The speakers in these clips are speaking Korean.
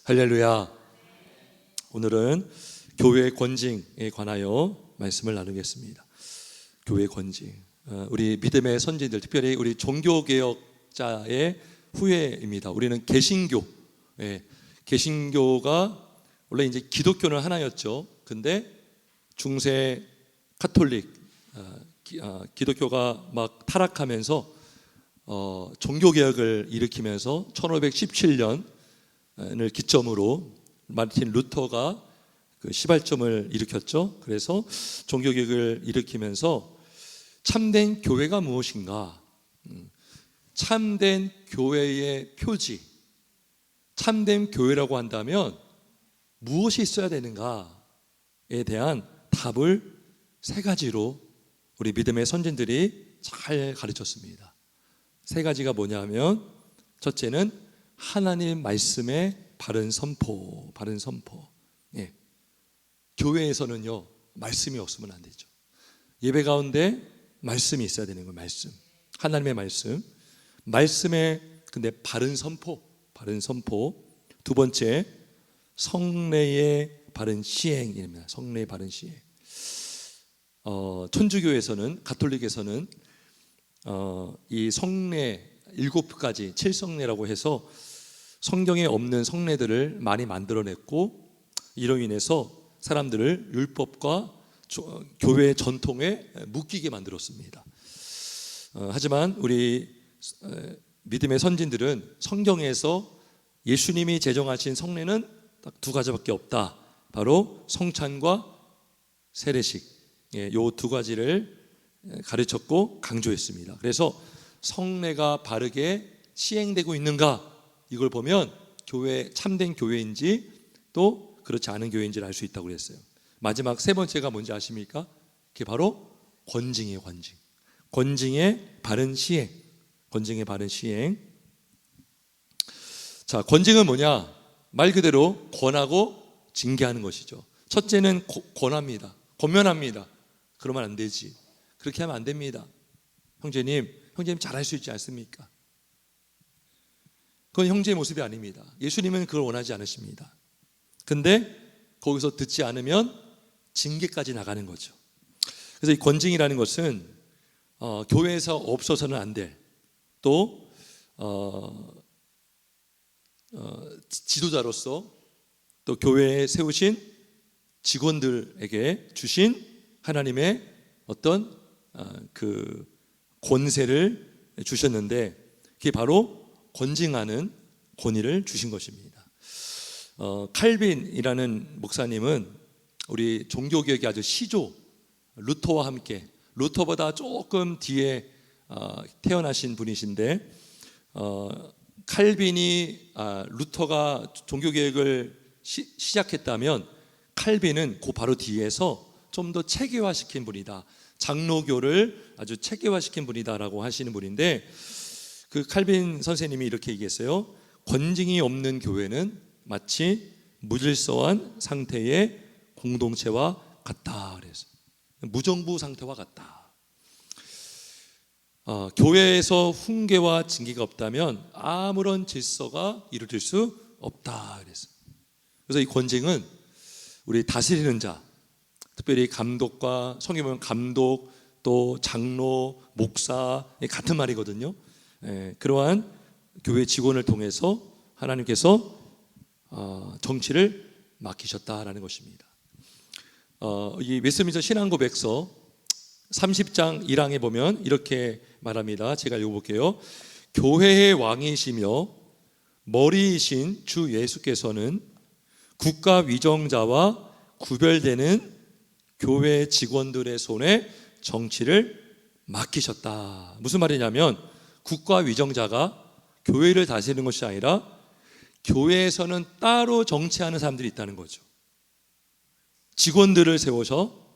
할렐루야. 오늘은 교회 권징에 관하여 말씀을 나누겠습니다. 교회 권징. 우리 믿음의 선진들, 특별히 우리 종교개혁자의 후예입니다. 우리는 개신교. 개신교가 원래 이제 기독교는 하나였죠. 근데 중세 카톨릭 기독교가 막 타락하면서 종교개혁을 일으키면서 1517년을 기점으로 마르틴 루터가 그 시발점을 일으켰죠. 그래서 종교개혁을 일으키면서 참된 교회가 무엇인가, 참된 교회의 표지, 참된 교회라고 한다면 무엇이 있어야 되는가에 대한 답을 세 가지로 우리 믿음의 선진들이 잘 가르쳤습니다. 세 가지가 뭐냐면, 첫째는 하나님 말씀의 바른 선포. 예. 교회에서는요, 말씀이 없으면 안 되죠. 예배 가운데 말씀이 있어야 되는 거예요. 말씀, 하나님의 말씀, 말씀의 근데 바른 선포. 두 번째, 성례의 바른 시행입니다. 성례의 바른 시행. 천주교에서는, 가톨릭에서는 이 성례 7가지 7성례라고 해서 성경에 없는 성례들을 많이 만들어냈고, 이로 인해서 사람들을 율법과 교회의 전통에 묶이게 만들었습니다. 하지만 우리 믿음의 선진들은 성경에서 예수님이 제정하신 성례는 딱 두 가지밖에 없다. 바로 성찬과 세례식, 이 두 가지를 가르쳤고 강조했습니다. 그래서 성례가 바르게 시행되고 있는가, 이걸 보면 교회, 참된 교회인지 또 그렇지 않은 교회인지를 알 수 있다고 그랬어요. 마지막 세 번째가 뭔지 아십니까? 그게 바로 권징이에요. 권징의 바른 시행. 자, 권징은 뭐냐? 말 그대로 권하고 징계하는 것이죠. 첫째는 권합니다. 권면합니다. 그러면 안 되지. 그렇게 하면 안 됩니다. 형제님 잘할 수 있지 않습니까? 그건 형제의 모습이 아닙니다. 예수님은 그걸 원하지 않으십니다. 근데 거기서 듣지 않으면 징계까지 나가는 거죠. 그래서 이 권징이라는 것은 교회에서 없어서는 안 될, 또 지도자로서 또 교회에 세우신 직원들에게 주신 하나님의 어떤 그 권세를 주셨는데, 그게 바로 권징하는 권위를 주신 것입니다. 칼빈이라는 목사님은 우리 종교개혁의 아주 시조, 루터와 함께, 루터보다 조금 뒤에 태어나신 분이신데, 칼빈이 루터가 종교개혁을 시작했다면 칼빈은 그 바로 뒤에서 좀 더 체계화시킨 분이다. 장로교를 아주 체계화시킨 분이다라고 하시는 분인데, 그 칼빈 선생님이 이렇게 얘기했어요. 권징이 없는 교회는 마치 무질서한 상태의 공동체와 같다. 그래서 무정부 상태와 같다. 교회에서 훈계와 징계가 없다면 아무런 질서가 이루어질 수 없다. 그래서 이 권징은 우리 다스리는 자, 특별히 감독과, 성경에 보면 감독, 또 장로, 목사, 같은 말이거든요. 그러한 교회 직원을 통해서 하나님께서 정치를 맡기셨다라는 것입니다. 이 웨스트민스터 신앙고백서 30장 1항에 보면 이렇게 말합니다. 제가 읽어볼게요. 교회의 왕이시며 머리이신 주 예수께서는 국가 위정자와 구별되는 교회 직원들의 손에 정치를 맡기셨다. 무슨 말이냐면, 국가 위정자가 교회를 다스리는 것이 아니라 교회에서는 따로 정치하는 사람들이 있다는 거죠. 직원들을 세워서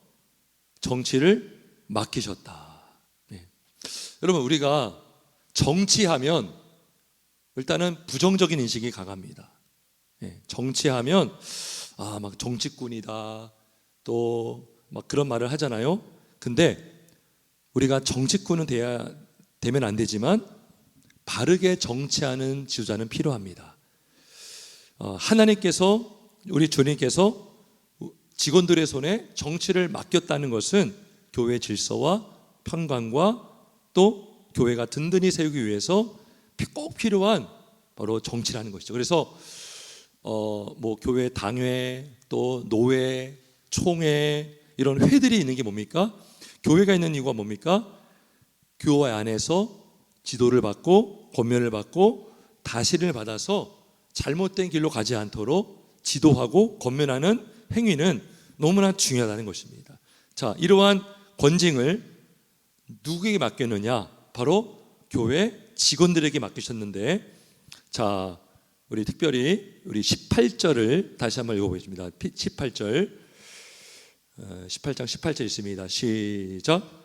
정치를 맡기셨다. 여러분, 우리가 정치하면 일단은 부정적인 인식이 강합니다. 정치하면 막 정치꾼이다, 또 막 그런 말을 하잖아요. 근데 우리가 정치꾼은 되면 안 되지만 바르게 정치하는 지도자는 필요합니다. 하나님께서, 우리 주님께서 직원들의 손에 정치를 맡겼다는 것은 교회 질서와 평강과 또 교회가 든든히 세우기 위해서 꼭 필요한 바로 정치라는 것이죠. 그래서 뭐 교회 당회, 또 노회, 총회, 이런 회들이 있는 게 뭡니까? 교회가 있는 이유가 뭡니까? 교회 안에서 지도를 받고 권면을 받고 다스림을 받아서 잘못된 길로 가지 않도록 지도하고 권면하는 행위는 너무나 중요하다는 것입니다. 자, 이러한 권징을 누구에게 맡겼느냐? 바로 교회 직원들에게 맡기셨는데, 자, 우리 특별히 우리 18절을 다시 한번 읽어보겠습니다. 18절, 18장 18절 있습니다. 시작.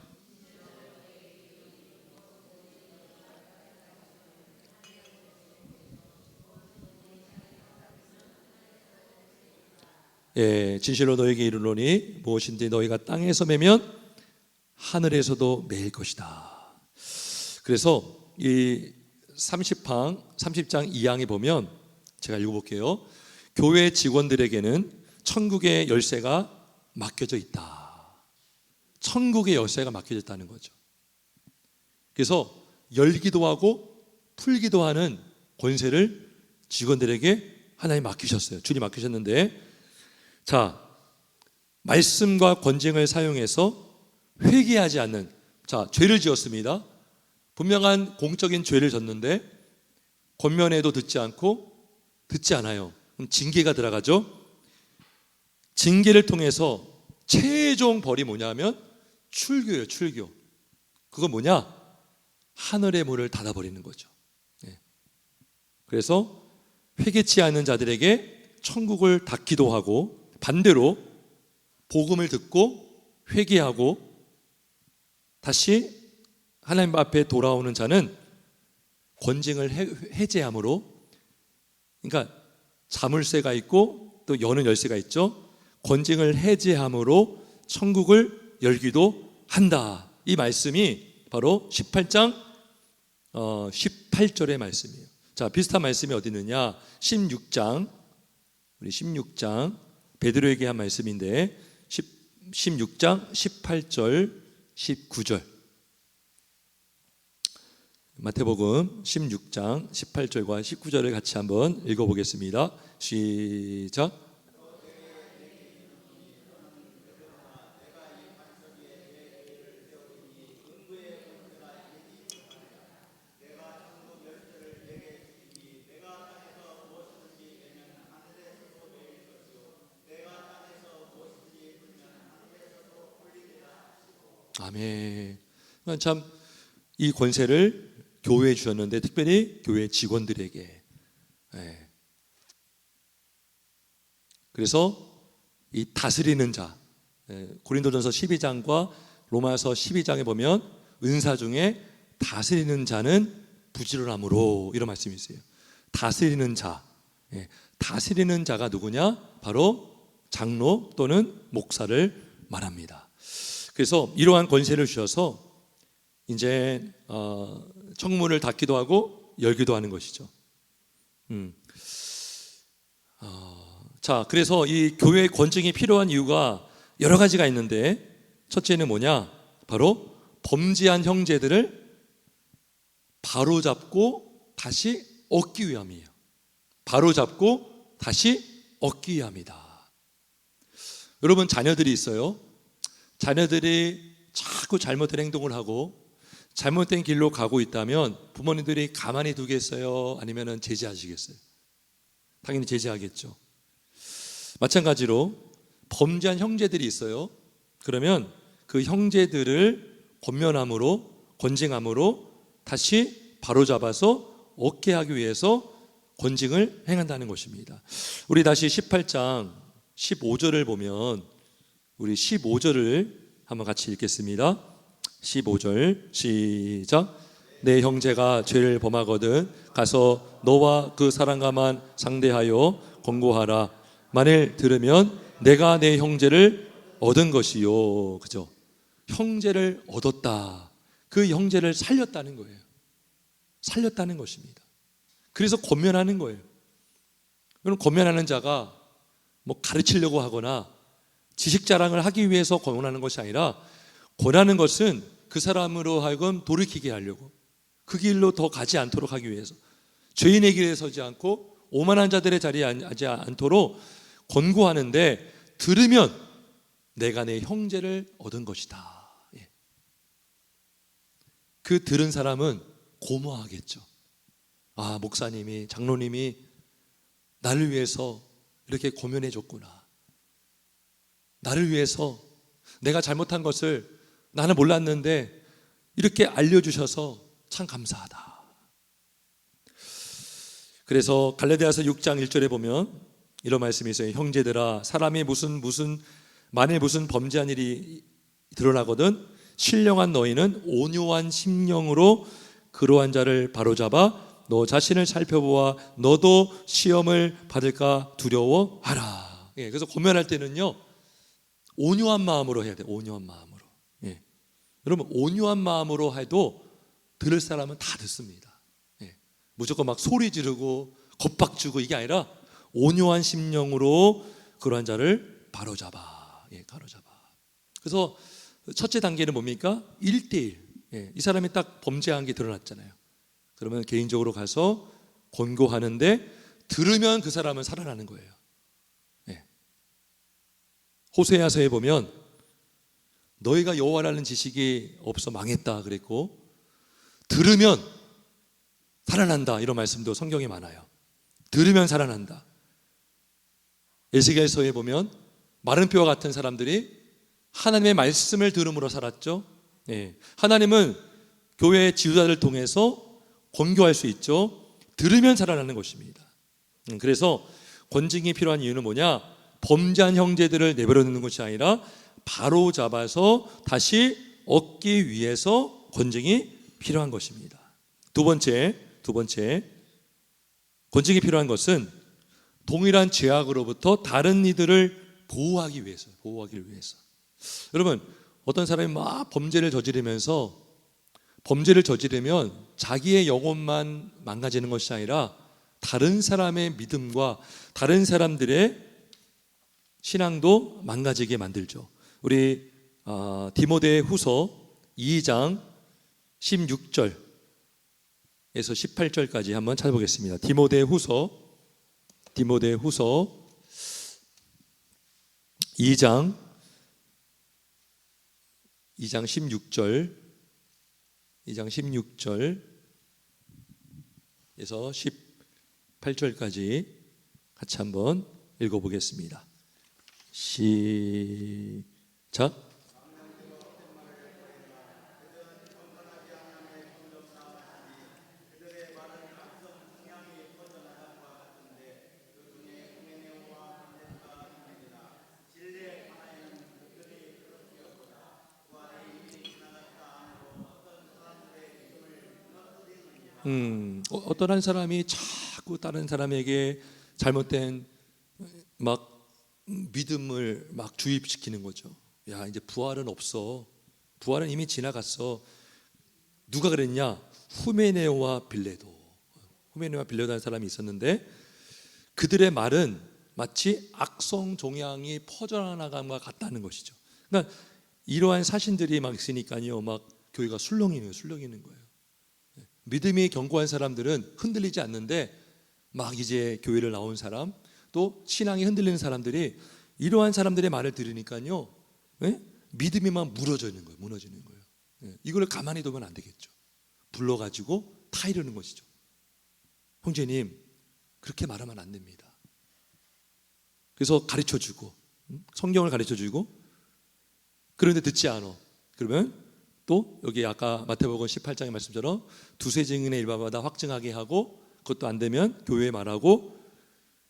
예, 진실로 너에게 이르노니 무엇인지 너희가 땅에서 매면 하늘에서도 매일 것이다. 그래서 이 30장 2항에 보면, 제가 읽어볼게요. 교회 직원들에게는 천국의 열쇠가 맡겨져 있다. 천국의 열쇠가 맡겨져 있다는 거죠. 그래서 열기도 하고 풀기도 하는 권세를 직원들에게 하나님 맡기셨어요. 주님 맡기셨는데, 자, 말씀과 권징을 사용해서 회개하지 않는, 자, 죄를 지었습니다. 분명한 공적인 죄를 졌는데 권면에도 듣지 않아요. 그럼 징계가 들어가죠. 징계를 통해서 최종 벌이 뭐냐면 출교예요. 출교. 그건 뭐냐? 하늘의 문을 닫아버리는 거죠. 그래서 회개치 않는 자들에게 천국을 닫기도 하고, 반대로 복음을 듣고 회개하고 다시 하나님 앞에 돌아오는 자는 권징을 해제함으로, 그러니까 자물쇠가 있고 또 여는 열쇠가 있죠. 권징을 해제함으로 천국을 열기도 한다. 이 말씀이 바로 18장 18절의 말씀이에요. 자, 비슷한 말씀이 어디 있느냐? 16장, 우리 16장 베드로에게 한 말씀인데 16장 18절 19절, 마태복음 16장 18절과 19절을 같이 한번 읽어보겠습니다. 시작. 아멘. 참, 이 권세를 교회에 주셨는데, 특별히 교회 직원들에게. 그래서 이 다스리는 자, 고린도전서 12장과 로마서 12장에 보면 은사 중에 다스리는 자는 부지런함으로, 이런 말씀이 있어요. 다스리는 자, 다스리는 자가 누구냐? 바로 장로 또는 목사를 말합니다. 그래서 이러한 권세를 주셔서 이제 청문을 닫기도 하고 열기도 하는 것이죠. 자, 그래서 이 교회의 권징이 필요한 이유가 여러 가지가 있는데, 첫째는 뭐냐? 바로 범죄한 형제들을 바로잡고 다시 얻기 위함이에요. 바로잡고 다시 얻기 위함이다. 여러분, 자녀들이 있어요. 자녀들이 자꾸 잘못된 행동을 하고 잘못된 길로 가고 있다면 부모님들이 가만히 두겠어요? 아니면 제지하시겠어요? 당연히 제지하겠죠. 마찬가지로 범죄한 형제들이 있어요. 그러면 그 형제들을 권면함으로, 권징함으로 다시 바로잡아서 얻게 하기 위해서 권징을 행한다는 것입니다. 우리 다시 18장 15절을 보면, 우리 15절을 한번 같이 읽겠습니다. 15절 시작. 내 형제가 죄를 범하거든 가서 너와 그 사람과만 상대하여 권고하라. 만일 들으면 내가 내 형제를 얻은 것이요. 그죠? 형제를 얻었다. 그 형제를 살렸다는 거예요. 살렸다는 것입니다. 그래서 권면하는 거예요. 여러분, 권면하는 자가 뭐 가르치려고 하거나 지식 자랑을 하기 위해서 권하는 것이 아니라, 권하는 것은 그 사람으로 하여금 돌이키게 하려고, 그 길로 더 가지 않도록 하기 위해서, 죄인의 길에 서지 않고 오만한 자들의 자리에 앉지 않도록 권고하는데, 들으면 내가 내 형제를 얻은 것이다. 예. 그 들은 사람은 고마워하겠죠. 아, 목사님이, 장로님이 나를 위해서 이렇게 고면해 줬구나. 나를 위해서 내가 잘못한 것을 나는 몰랐는데 이렇게 알려주셔서 참 감사하다. 그래서 갈라디아서 6장 1절에 보면 이런 말씀이 있어요. 형제들아, 사람이 만일 무슨 범죄한 일이 드러나거든 신령한 너희는 온유한 심령으로 그러한 자를 바로잡아 너 자신을 살펴보아 너도 시험을 받을까 두려워하라. 예, 그래서 고면할 때는요, 온유한 마음으로 해야 돼요. 온유한 마음으로. 예. 여러분, 온유한 마음으로 해도 들을 사람은 다 듣습니다. 예. 무조건 막 소리 지르고 겁박주고 이게 아니라 온유한 심령으로 그러한 자를 바로잡아. 예, 바로잡아. 그래서 첫째 단계는 뭡니까? 1대1. 예, 이 사람이 딱 범죄한 게 드러났잖아요. 그러면 개인적으로 가서 권고하는데, 들으면 그 사람은 살아나는 거예요. 예. 호세아서에 보면 너희가 여호와라는 지식이 없어 망했다 그랬고, 들으면 살아난다 이런 말씀도 성경에 많아요. 들으면 살아난다. 에스겔서에 보면 마른 뼈와 같은 사람들이 하나님의 말씀을 들음으로 살았죠. 예. 하나님은 교회의 지도자를 통해서 권고할 수 있죠. 들으면 살아나는 것입니다. 그래서 권징이 필요한 이유는 뭐냐? 범죄한 형제들을 내버려 두는 것이 아니라 바로 잡아서 다시 얻기 위해서 권징이 필요한 것입니다. 두 번째, 권징이 필요한 것은 동일한 죄악으로부터 다른 이들을 보호하기 위해서예요. 보호하기 위해서. 여러분, 어떤 사람이 막 범죄를 저지르면 자기의 영혼만 망가지는 것이 아니라 다른 사람의 믿음과 다른 사람들의 신앙도 망가지게 만들죠. 우리 디모데 후서 2장 16절에서 18절까지 한번 찾아보겠습니다. 디모데 후서 2장 16절에서 18절까지 같이 한번 읽어보겠습니다. 시작. 어떤 한 사람이 자꾸 다른 사람에게 잘못된 막 믿음을 막 주입시키는 거죠. 야, 이제 부활은 없어. 부활은 이미 지나갔어. 누가 그랬냐? 후메네오와 빌레도라는 사람이 있었는데, 그들의 말은 마치 악성 종양이 퍼져나감과 같다는 것이죠. 그러니까 이러한 사신들이 막 있으니까요, 막 교회가 술렁이는 거예요. 믿음이 견고한 사람들은 흔들리지 않는데, 막 이제 교회를 나온 사람, 또 신앙이 흔들리는 사람들이 이러한 사람들의 말을 들으니까요, 믿음이 막 무너지는 거예요. 이걸 가만히 두면 안 되겠죠. 불러가지고 타이르는 것이죠. 형제님, 그렇게 말하면 안 됩니다. 그래서 가르쳐주고, 성경을 가르쳐주고, 그런데 듣지 않아. 그러면 또 여기 아까 마태복음 18장의 말씀처럼 두세 증인의 일반마다 확증하게 하고, 그것도 안 되면 교회에 말하고,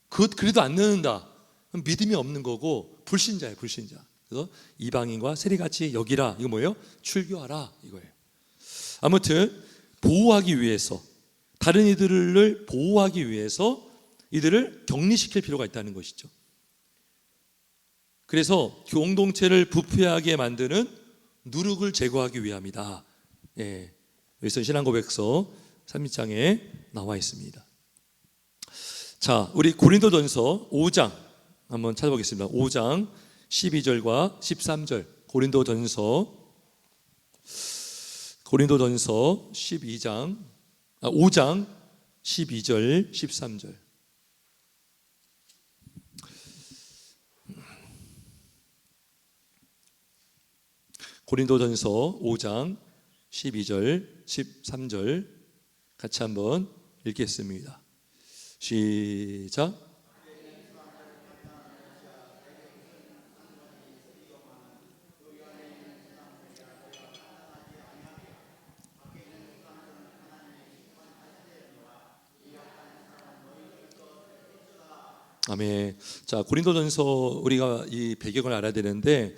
그래도 안 듣는다. 그럼 믿음이 없는 거고 불신자예요. 그래서 이방인과 세리같이 여기라. 이거 뭐예요? 출교하라 이거예요. 아무튼 보호하기 위해서, 다른 이들을 보호하기 위해서 이들을 격리시킬 필요가 있다는 것이죠. 그래서 공동체를 부패하게 만드는 누룩을 제거하기 위함이다. 예, 여기서 신앙고백서 3장에 나와 있습니다. 자, 우리 고린도전서 5장 한번 찾아보겠습니다. 5장 12절과 13절. 고린도전서 5장 12절 13절. 고린도전서 5장 12절 13절 같이 한번 읽겠습니다. 시작. 아멘. 자, 고린도전서 우리가 이 배경을 알아야 되는데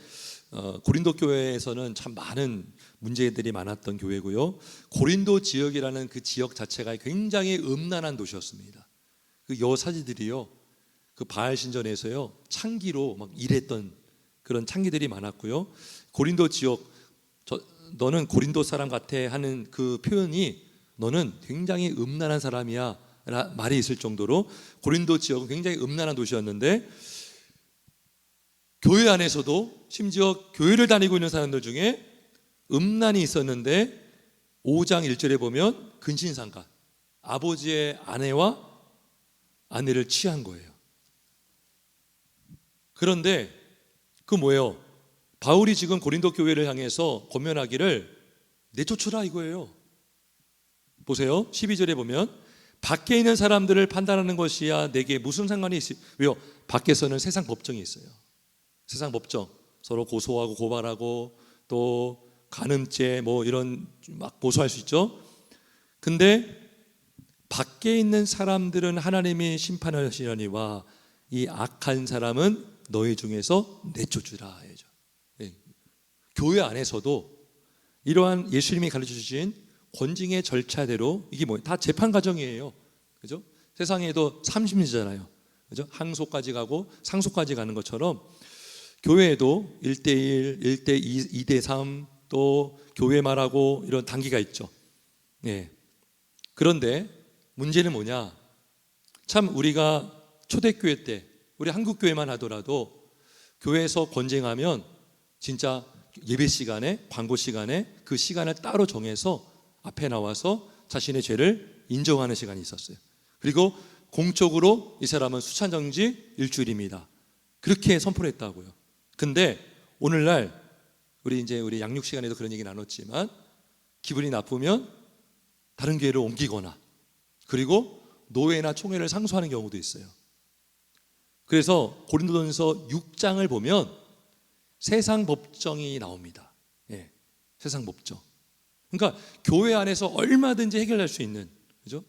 고린도 교회에서는 참 많은 문제들이 많았던 교회고요. 고린도 지역이라는 그 지역 자체가 굉장히 음란한 도시였습니다. 그 여사지들이요, 그 바알 신전에서요 창기로 막 일했던 그런 창기들이 많았고요. 고린도 지역, 너는 고린도 사람 같아 하는 그 표현이 너는 굉장히 음란한 사람이야 말이 있을 정도로 고린도 지역은 굉장히 음란한 도시였는데, 교회 안에서도 심지어 교회를 다니고 있는 사람들 중에 음란이 있었는데 5장 1절에 보면 근신상간, 아버지의 아내와 아내를 취한 거예요. 그런데 그 뭐예요? 바울이 지금 고린도 교회를 향해서 권면하기를 내쫓으라 이거예요. 보세요. 12절에 보면 밖에 있는 사람들을 판단하는 것이야 내게 무슨 상관이 있어요? 왜요? 밖에서는 세상 법정이 있어요. 세상 법정, 서로 고소하고 고발하고 또 간음죄 뭐 이런 막 고소할 수 있죠. 근데 밖에 있는 사람들은 하나님이 심판하시려니와 이 악한 사람은 너희 중에서 내쫓으라 해야죠. 네. 교회 안에서도 이러한 예수님이 가르쳐 주신 권징의 절차대로 이게 뭐 다 재판 과정이에요. 그죠? 세상에도 30인이잖아요. 그죠? 항소까지 가고 상소까지 가는 것처럼 교회에도 1대1, 1대2, 2대3 또 교회 말하고 이런 단계가 있죠. 예. 그런데 문제는 뭐냐? 참 우리가 초대교회 때 우리 한국교회만 하더라도 교회에서 권쟁하면 진짜 예배 시간에, 광고 시간에 그 시간을 따로 정해서 앞에 나와서 자신의 죄를 인정하는 시간이 있었어요. 그리고 공적으로 이 사람은 수찬정지 일주일입니다. 그렇게 선포를 했다고요. 근데 오늘날 우리 양육 시간에도 그런 얘기 나눴지만 기분이 나쁘면 다른 교회로 옮기거나 그리고 노회나 총회를 상소하는 경우도 있어요. 그래서 고린도전서 6장을 보면 세상 법정이 나옵니다. 예, 세상 법정. 그러니까 교회 안에서 얼마든지 해결할 수 있는, 그죠?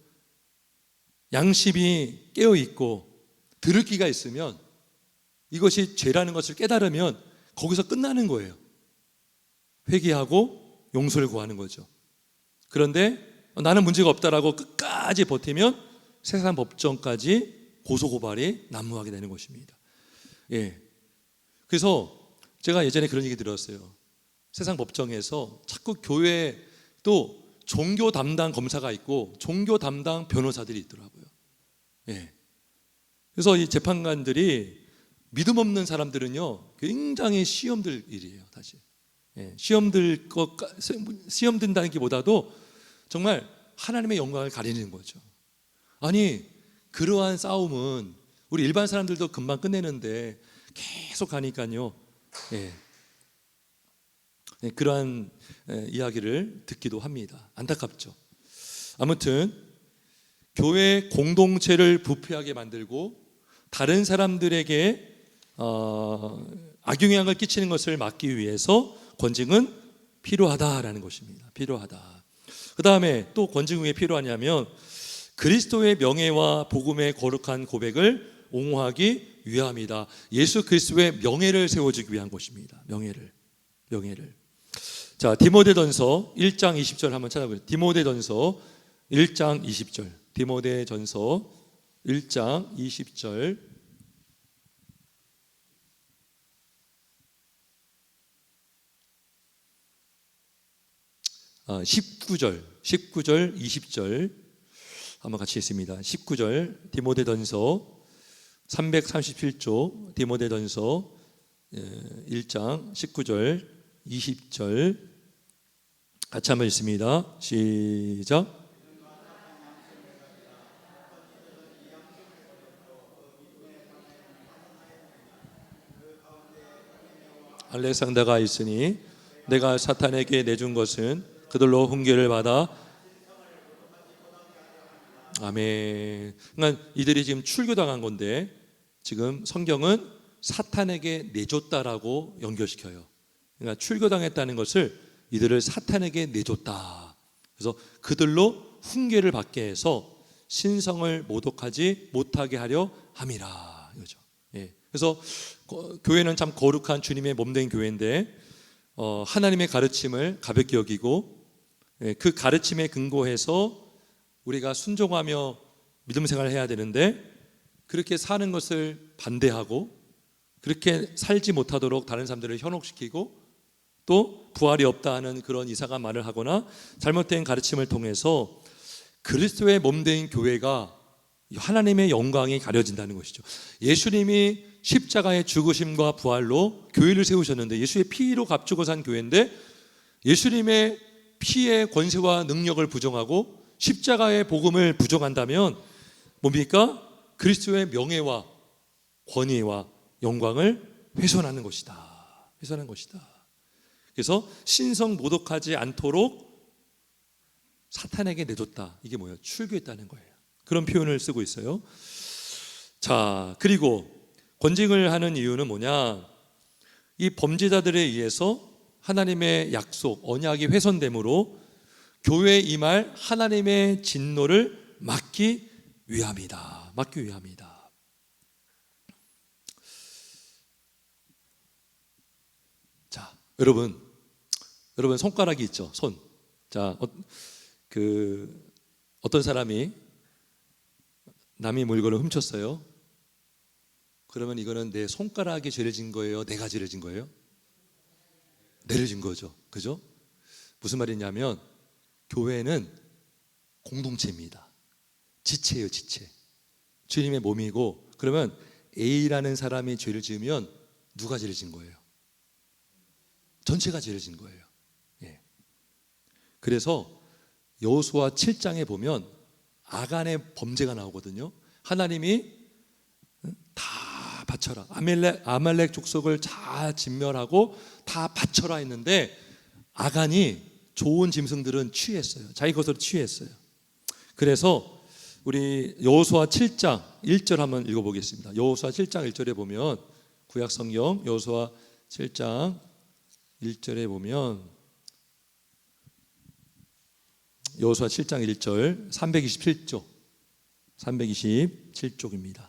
양심이 깨어 있고 들을 귀가 있으면 이것이 죄라는 것을 깨달으면 거기서 끝나는 거예요. 회개하고 용서를 구하는 거죠. 그런데 나는 문제가 없다라고 끝까지 버티면 세상 법정까지 고소고발이 난무하게 되는 것입니다. 예. 그래서 제가 예전에 그런 얘기 들었어요. 세상 법정에서 자꾸 교회에 또 종교 담당 검사가 있고 종교 담당 변호사들이 있더라고요. 예. 그래서 이 재판관들이 믿음 없는 사람들은요 굉장히 시험들 일이에요. 다시 시험 든다는 게 보다도 정말 하나님의 영광을 가리는 거죠. 아니 그러한 싸움은 우리 일반 사람들도 금방 끝내는데 계속 가니까요. 그러한 이야기를 듣기도 합니다. 안타깝죠. 아무튼 교회 공동체를 부패하게 만들고 다른 사람들에게 악영향을 끼치는 것을 막기 위해서 권징은 필요하다라는 것입니다. 필요하다. 그 다음에 또 권징이 왜 필요하냐면 그리스도의 명예와 복음의 거룩한 고백을 옹호하기 위함이다. 예수 그리스도의 명예를 세워주기 위한 것입니다. 명예를. 자, 디모데전서 1장 20절 한번 찾아보세요. 디모데전서 1장 20절. 디모데전서 1장 20절. 19절, 20절. 한번 같이 읽습니다. 19절 디모데전서 337조 디모데전서 1장 19절 20절 같이 한번 읽습니다. 시작. 알렉산더가 있으니 내가 사탄에게 내준 것은 그들로 훈계를 받아. 아멘. 그러니까 이들이 지금 출교당한 건데 지금 성경은 사탄에게 내줬다라고 연결시켜요. 그러니까 출교당했다는 것을 이들을 사탄에게 내줬다. 그래서 그들로 훈계를 받게 해서 신성을 모독하지 못하게 하려 함이라 이거죠. 예. 그래서 교회는 참 거룩한 주님의 몸된 교회인데 하나님의 가르침을 가볍게 여기고 그 가르침에 근거해서 우리가 순종하며 믿음 생활을 해야 되는데 그렇게 사는 것을 반대하고 그렇게 살지 못하도록 다른 사람들을 현혹시키고 또 부활이 없다 하는 그런 이상한 말을 하거나 잘못된 가르침을 통해서 그리스도의 몸된 교회가 하나님의 영광이 가려진다는 것이죠. 예수님이 십자가의 죽으심과 부활로 교회를 세우셨는데 예수의 피로 값주고 산 교회인데 예수님의 피의 권세와 능력을 부정하고 십자가의 복음을 부정한다면 뭡니까? 그리스도의 명예와 권위와 영광을 훼손하는 것이다. 훼손하는 것이다. 그래서 신성 모독하지 않도록 사탄에게 내줬다. 이게 뭐예요? 출교했다는 거예요. 그런 표현을 쓰고 있어요. 자, 그리고 권징을 하는 이유는 뭐냐? 이 범죄자들에 의해서 하나님의 약속, 언약이 훼손됨으로 교회에 임할 하나님의 진노를 막기 위함이다. 막기 위함이다. 자, 여러분 손가락이 있죠? 손. 자, 어떤 사람이 남의 물건을 훔쳤어요. 그러면 이거는 내 손가락이 죄를 진 거예요? 내가 죄를 진 거예요? 내를 진 거죠. 그죠? 무슨 말이냐면 교회는 공동체입니다. 지체예요, 지체. 주님의 몸이고 그러면 A라는 사람이 죄를 지으면 누가 죄를 진 거예요? 전체가 죄를 진 거예요. 예. 그래서 여호수아 7장에 보면 아간의 범죄가 나오거든요. 하나님이 다 바쳐라. 아말렉 족속을 다 진멸하고 다 바쳐라 했는데 아간이 좋은 짐승들은 취했어요. 자기 것으로 취했어요. 그래서 우리 여호수아 7장 1절 한번 읽어보겠습니다. 여호수아 7장 1절에 보면 구약성경 여호수아 7장 1절에 보면 여호수아 7장 1절 327쪽입니다.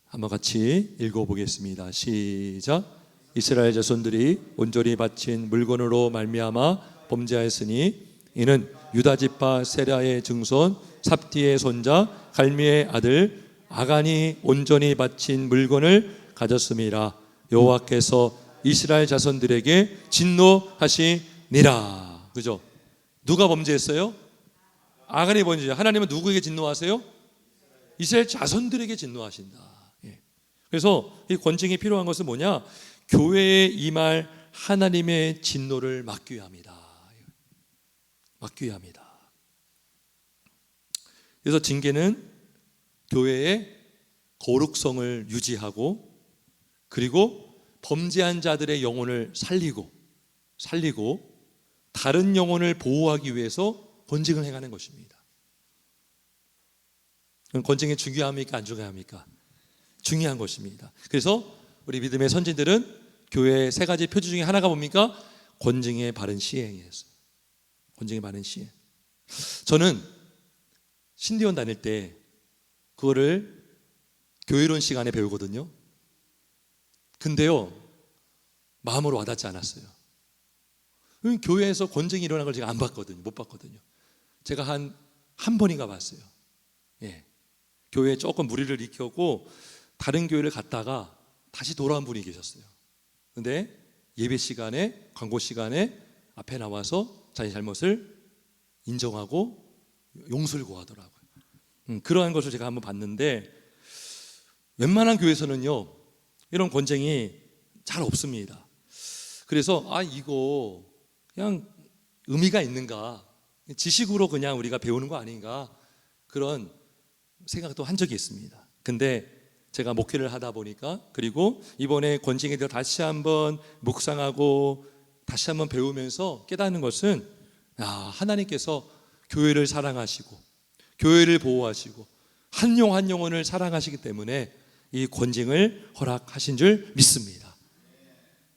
한번 같이 읽어보겠습니다. 시작. 이스라엘 자손들이 온전히 바친 물건으로 말미암아 범죄하였으니 이는 유다 지파 세라의 증손 삽디의 손자 갈미의 아들 아간이 온전히 바친 물건을 가졌음이라. 여호와께서 이스라엘 자손들에게 진노하시니라. 그죠? 누가 범죄했어요? 아간이 범죄. 하나님은 누구에게 진노하세요? 이스라엘 자손들에게 진노하신다. 그래서 이 권징이 필요한 것은 뭐냐? 교회에 임할 하나님의 진노를 막기 위함이다. 막기 위함이다. 그래서 징계는 교회의 거룩성을 유지하고 그리고 범죄한 자들의 영혼을 살리고 다른 영혼을 보호하기 위해서 권징을 행하는 것입니다. 그럼 권징이 중요합니까? 안 중요합니까? 중요한 것입니다. 그래서 우리 믿음의 선진들은 교회의 세 가지 표지 중에 하나가 뭡니까? 권징의 바른 시행이었어요. 권징의 바른 시행. 저는 신대원 다닐 때 그거를 교회론 시간에 배우거든요. 근데요 마음으로 와닿지 않았어요. 교회에서 권징이 일어난 걸 제가 안 봤거든요. 못 봤거든요. 제가 한 번인가 봤어요. 예. 교회에 조금 무리를 일으켰고 다른 교회를 갔다가 다시 돌아온 분이 계셨어요. 근데 예배 시간에 광고 시간에 앞에 나와서 자기 잘못을 인정하고 용서를 구하더라고요. 그러한 것을 제가 한번 봤는데 웬만한 교회에서는요 이런 권쟁이 잘 없습니다. 그래서 이거 그냥 의미가 있는가, 지식으로 그냥 우리가 배우는 거 아닌가, 그런 생각도 한 적이 있습니다. 근데 제가 목회를 하다 보니까, 그리고 이번에 권징에 대해서 다시 한번 묵상하고 다시 한번 배우면서 깨닫는 것은 하나님께서 교회를 사랑하시고 교회를 보호하시고 한 영 한 영혼을 사랑하시기 때문에 이 권징을 허락하신 줄 믿습니다.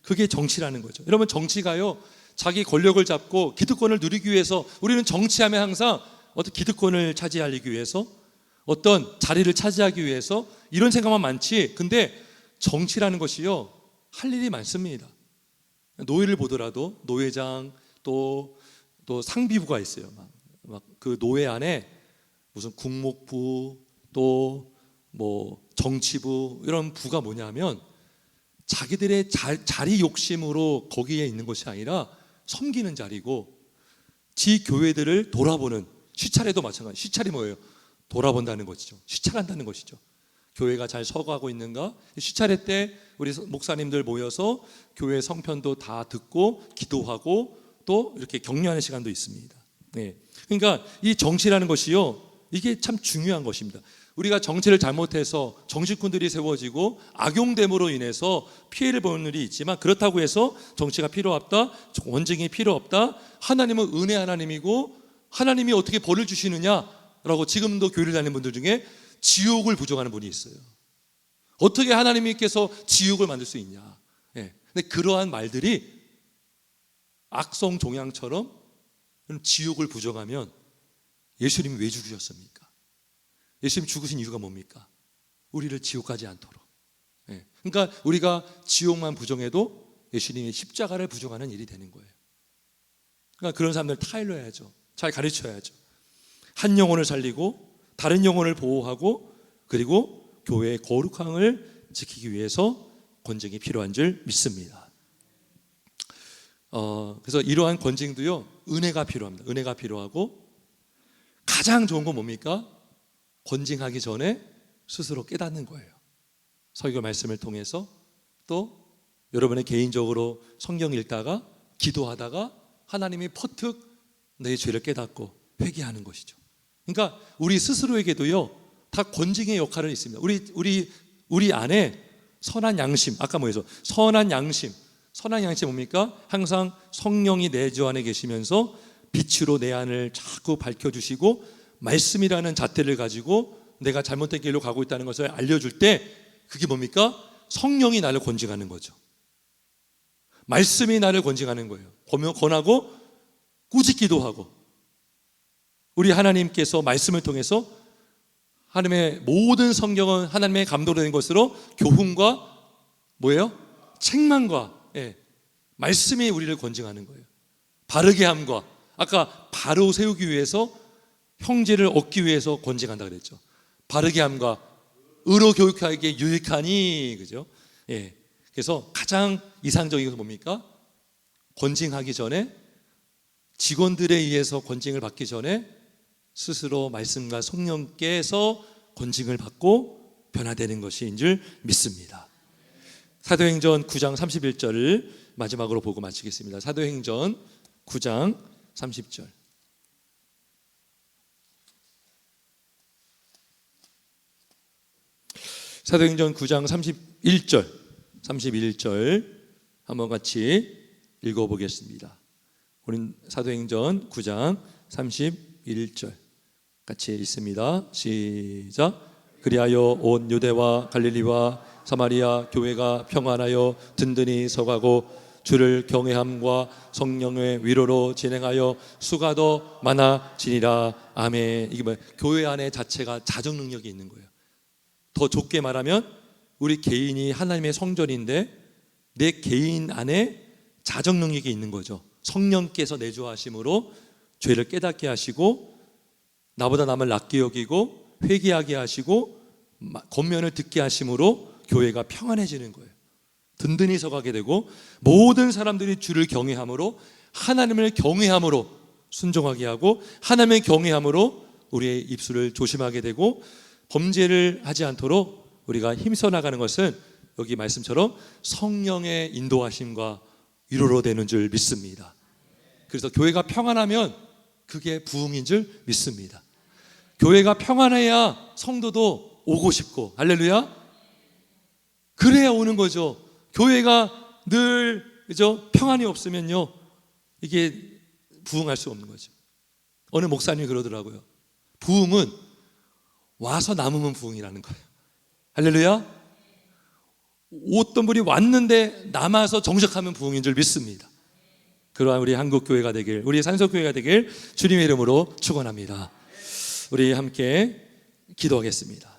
그게 정치라는 거죠. 여러분, 정치가요 자기 권력을 잡고 기득권을 누리기 위해서, 우리는 정치하면 항상 어떤 기득권을 차지하기 위해서, 어떤 자리를 차지하기 위해서 이런 생각만 많지, 근데 정치라는 것이요 할 일이 많습니다. 노예를 보더라도 노회장 또 상비부가 있어요. 막 그 노예 안에 무슨 국목부 또 뭐 정치부, 이런 부가 뭐냐면 자기들의 자리 욕심으로 거기에 있는 것이 아니라 섬기는 자리고, 지 교회들을 돌아보는, 시찰에도 마찬가지. 시찰이 뭐예요? 돌아본다는 것이죠. 시찰한다는 것이죠. 교회가 잘 서가고 있는가? 시찰회 때 우리 목사님들 모여서 교회 성편도 다 듣고 기도하고 또 이렇게 격려하는 시간도 있습니다. 네. 그러니까 이 정치라는 것이요 이게 참 중요한 것입니다. 우리가 정치를 잘못해서 정치꾼들이 세워지고 악용됨으로 인해서 피해를 보는 일이 있지만, 그렇다고 해서 정치가 필요 없다, 권징이 필요 없다, 하나님은 은혜 하나님이고 하나님이 어떻게 벌을 주시느냐라고 지금도 교회를 다니는 분들 중에 지옥을 부정하는 분이 있어요. 어떻게 하나님께서 지옥을 만들 수 있냐. 근데 그러한 말들이 악성 종양처럼 지옥을 부정하면 예수님이 왜 죽으셨습니까? 예수님 죽으신 이유가 뭡니까? 우리를 지옥 가지 않도록. 그러니까 우리가 지옥만 부정해도 예수님이 십자가를 부정하는 일이 되는 거예요. 그러니까 그런 사람들 타일러야죠. 잘 가르쳐야죠. 한 영혼을 살리고 다른 영혼을 보호하고, 그리고 교회의 거룩함을 지키기 위해서 권징이 필요한 줄 믿습니다. 그래서 이러한 권징도요 은혜가 필요합니다. 은혜가 필요하고, 가장 좋은 건 뭡니까? 권징하기 전에 스스로 깨닫는 거예요. 설교 말씀을 통해서, 또 여러분의 개인적으로 성경 읽다가 기도하다가 하나님이 퍼뜩 내 죄를 깨닫고 회개하는 것이죠. 그러니까 우리 스스로에게도요 다 권징의 역할은 있습니다. 우리 안에 선한 양심, 아까 뭐해서 선한 양심 뭡니까? 항상 성령이 내 주 안에 계시면서 빛으로 내 안을 자꾸 밝혀주시고, 말씀이라는 잣대를 가지고 내가 잘못된 길로 가고 있다는 것을 알려줄 때, 그게 뭡니까? 성령이 나를 권징하는 거죠. 말씀이 나를 권징하는 거예요. 권하고 꾸짖기도 하고, 우리 하나님께서 말씀을 통해서, 하나님의 모든 성경은 하나님의 감동으로 된 것으로 교훈과 뭐예요? 책망과 말씀이 우리를 권징하는 거예요. 바르게 함과, 아까 바로 세우기 위해서, 형제를 얻기 위해서 권징한다 그랬죠. 바르게 함과 의로 교육하기에 유익하니, 그죠? 그래서 가장 이상적인 것은 뭡니까? 권징하기 전에, 직원들에 의해서 권징을 받기 전에 스스로 말씀과 성령께서 권징을 받고 변화되는 것인 줄 믿습니다. 사도행전 9장 31절을 마지막으로 보고 마치겠습니다. 사도행전 9장 30절. 사도행전 9장 31절 한번 같이 읽어보겠습니다. 우린 사도행전 9장 31절 같이 읽습니다. 시작. 그리하여 온 유대와 갈릴리와 사마리아 교회가 평안하여 든든히 서가고 주를 경외함과 성령의 위로로 진행하여 수가 더 많아지니라. 아멘. 이게 뭐예요? 교회 안에 자체가 자정 능력이 있는 거예요. 더 좁게 말하면 우리 개인이 하나님의 성전인데 내 개인 안에 자정 능력이 있는 거죠. 성령께서 내주하심으로 죄를 깨닫게 하시고, 나보다 남을 낫게 여기고 회개하게 하시고 권면을 듣게 하심으로 교회가 평안해지는 거예요. 든든히 서가게 되고, 모든 사람들이 주를 경외함으로, 하나님을 경외함으로 순종하게 하고, 하나님의 경외함으로 우리의 입술을 조심하게 되고 범죄를 하지 않도록 우리가 힘써 나가는 것은 여기 말씀처럼 성령의 인도하심과 위로로 되는 줄 믿습니다. 그래서 교회가 평안하면 그게 부흥인 줄 믿습니다. 교회가 평안해야 성도도 오고 싶고, 할렐루야. 그래야 오는 거죠. 교회가 늘 그죠? 평안이 없으면요 이게 부흥할 수 없는 거죠. 어느 목사님이 그러더라고요. 부흥은 와서 남으면 부흥이라는 거예요. 할렐루야. 어떤 분이 왔는데 남아서 정착하면 부흥인 줄 믿습니다. 그러한 우리 한국교회가 되길, 우리 산석교회가 되길 주님의 이름으로 축원합니다. 우리 함께 기도하겠습니다.